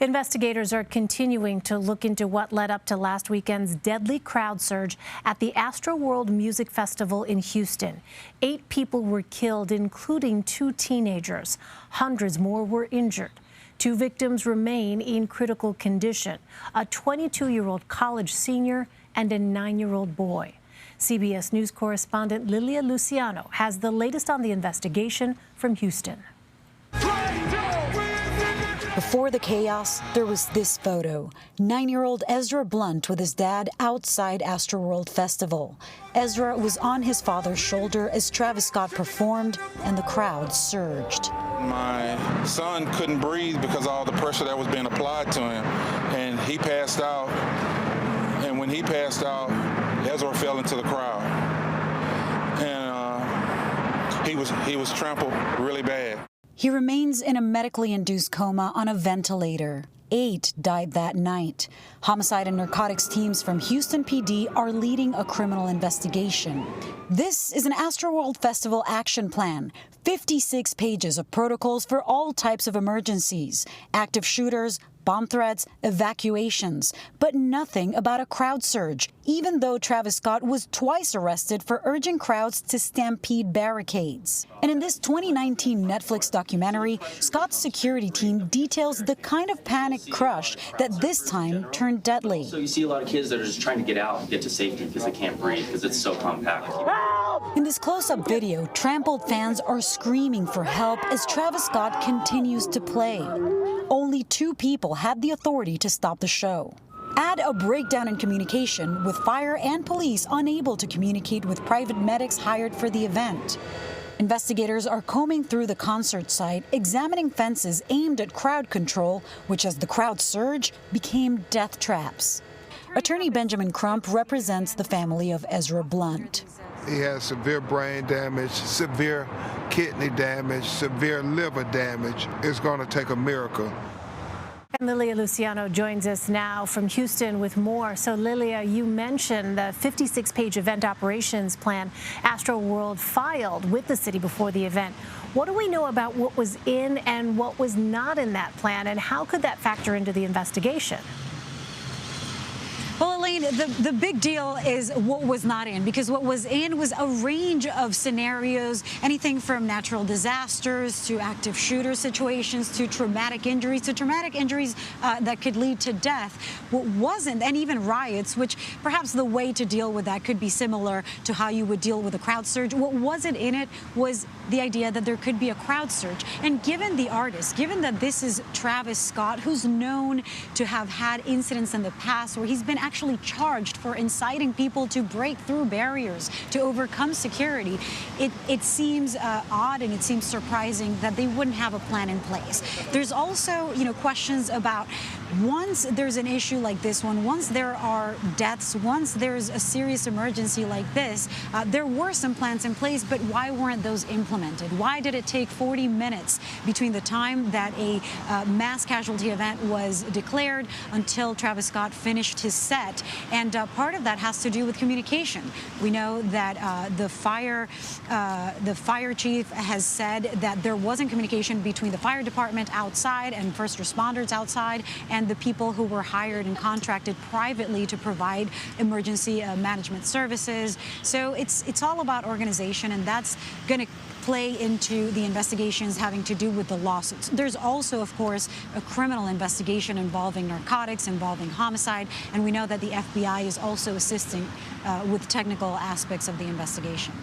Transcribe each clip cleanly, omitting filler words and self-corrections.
Investigators are continuing to look into what led up to last weekend's deadly crowd surge at the Astroworld Music Festival in Houston. 8 people were killed, including 2 teenagers. Hundreds more were injured. 2 victims remain in critical condition, a 22-year-old college senior and a 9-year-old boy. CBS News correspondent Lilia Luciano has the latest on the investigation from Houston. Before the chaos, there was this photo. 9-year-old Ezra Blunt with his dad outside Astroworld Festival. Ezra was on his father's shoulder as Travis Scott performed, and the crowd surged. My son couldn't breathe because of all the pressure that was being applied to him, and he passed out. And when he passed out, Ezra fell into the crowd, and he was trampled really bad. He remains in a medically induced coma on a ventilator. 8 died that night. Homicide and narcotics teams from Houston PD are leading a criminal investigation. This is an Astroworld Festival action plan. 56 pages of protocols for all types of emergencies, active shooters, bomb threats, evacuations, but nothing about a crowd surge, even though Travis Scott was twice arrested for urging crowds to stampede barricades. And in this 2019 Netflix documentary, Scott's security team details the kind of panic crush that this time turned deadly. So you see a lot of kids that are just trying to get out and get to safety because they can't breathe because it's so compact. In this close-up video, trampled fans are screaming for help as Travis Scott continues to play. Only 2 people had the authority to stop the show. Add a breakdown in communication, with fire and police unable to communicate with private medics hired for the event. Investigators are combing through the concert site, examining fences aimed at crowd control, which, as the crowd surged, became death traps. Attorney Benjamin Crump represents the family of Ezra Blunt. He has severe brain damage, severe kidney damage, severe liver damage. It's going to take a miracle. And Lilia Luciano joins us now from Houston with more. So, Lilia, you mentioned the 56-page event operations plan Astroworld filed with the city before the event. What do we know about what was in and what was not in that plan, and how could that factor into the investigation? Well, Elaine, the big deal is what was not in, because what was in was a range of scenarios, anything from natural disasters to active shooter situations to traumatic injuries that could lead to death. What wasn't, and even riots, which perhaps the way to deal with that could be similar to how you would deal with a crowd surge. What wasn't in it was the idea that there could be a crowd surge. And given the artist, given that this is Travis Scott, who's known to have had incidents in the past where he's been actually charged for inciting people to break through barriers, to overcome security, it seems odd and it seems surprising that they wouldn't have a plan in place. There's also, questions about once there's an issue like this one, once there are deaths, once there's a serious emergency like this, there were some plans in place, but why weren't those implemented? Why did it take 40 minutes between the time that a mass casualty event was declared until Travis Scott finished his set? And part of that has to do with communication. We know that the fire chief has said that there wasn't communication between the fire department outside and first responders outside and the people who were hired and contracted privately to provide emergency management services. So it's all about organization, and that's going to play into the investigations having to do with the lawsuits. There's also, of course, a criminal investigation involving narcotics, involving homicide, and we know that the FBI is also assisting with technical aspects of the investigation.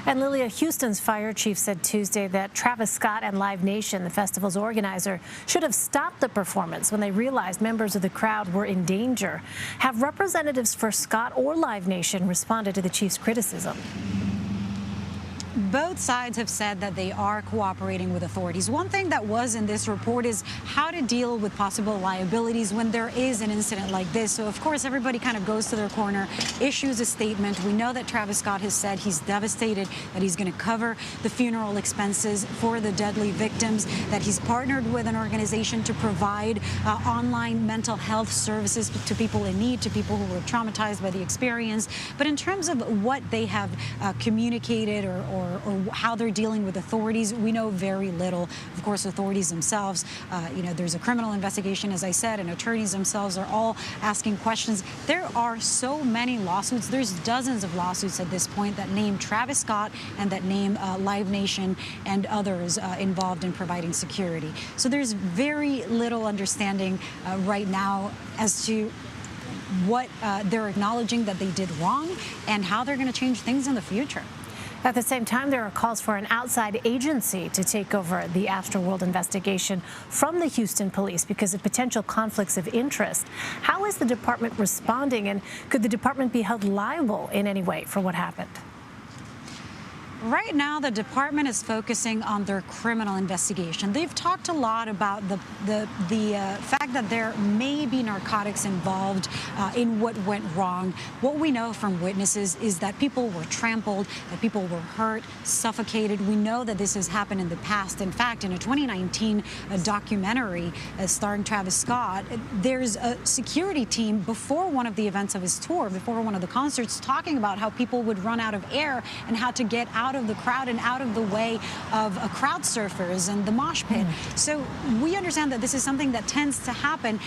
And Lilia, Houston's fire chief said Tuesday that Travis Scott and Live Nation, the festival's organizer, should have stopped the performance when they realized members of the crowd were in danger. Have representatives for Scott or Live Nation responded to the chief's criticism? Both sides have said that they are cooperating with authorities. One thing that was in this report is how to deal with possible liabilities when there is an incident like this. So, of course, everybody kind of goes to their corner, issues a statement. We know that Travis Scott has said he's devastated, that he's going to cover the funeral expenses for the deadly victims, that he's partnered with an organization to provide online mental health services to people in need, to people who were traumatized by the experience. But in terms of what they have communicated or or how they're dealing with authorities. We know very little. Of course, authorities themselves, there's a criminal investigation, as I said, and attorneys themselves are all asking questions. There are so many lawsuits. There's dozens of lawsuits at this point that name Travis Scott and that name Live Nation and others involved in providing security. So there's very little understanding right now as to what they're acknowledging that they did wrong and how they're going to change things in the future. At the same time, there are calls for an outside agency to take over the Astroworld investigation from the Houston police because of potential conflicts of interest. How is the department responding, and could the department be held liable in any way for what happened? Right now, the department is focusing on their criminal investigation. They've talked a lot about the fact that there may be narcotics involved in what went wrong. What we know from witnesses is that people were trampled, that people were hurt, suffocated. We know that this has happened in the past. In fact, in a 2019 documentary starring Travis Scott, there's a security team before one of the events of his tour, before one of the concerts, talking about how people would run out of air and how to get out of the crowd and out of the way of crowd surfers and the mosh pit. So we understand that this is something that tends to happen.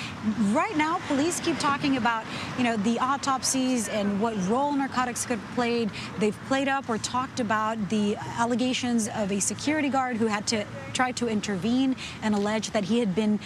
Right now, police keep talking about, the autopsies and what role narcotics could have played. They've played up or talked about the allegations of a security guard who had to try to intervene and allege that he had been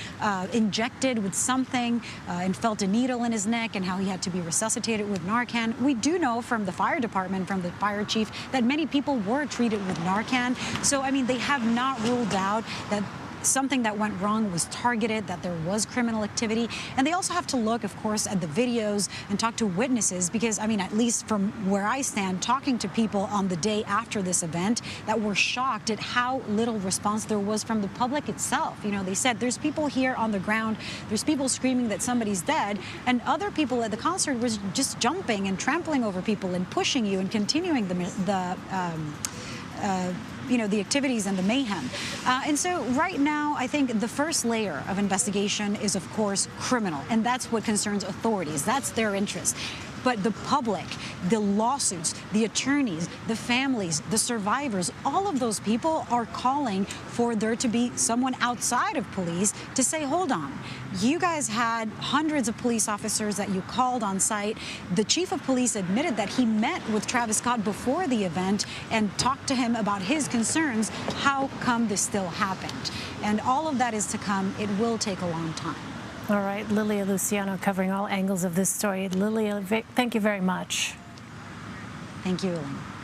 injected with something and felt a needle in his neck and how he had to be resuscitated with Narcan. We do know from the fire department, from the fire chief, that many people were treated with Narcan. So, they have not ruled out that something that went wrong was targeted, that there was criminal activity. And they also have to look, of course, at the videos and talk to witnesses because, at least from where I stand, talking to people on the day after this event that were shocked at how little response there was from the public itself. They said there's people here on the ground, there's people screaming that somebody's dead, and other people at the concert was just jumping and trampling over people and pushing you and continuing the activities and the mayhem. And so right now, I think the first layer of investigation is, of course, criminal. And that's what concerns authorities. That's their interest. But the public, the lawsuits, the attorneys, the families, the survivors, all of those people are calling for there to be someone outside of police to say, hold on, you guys had hundreds of police officers that you called on site. The chief of police admitted that he met with Travis Scott before the event and talked to him about his concerns. How come this still happened? And all of that is to come. It will take a long time. All right, Lilia Luciano covering all angles of this story. Lilia, thank you very much. Thank you, Elaine.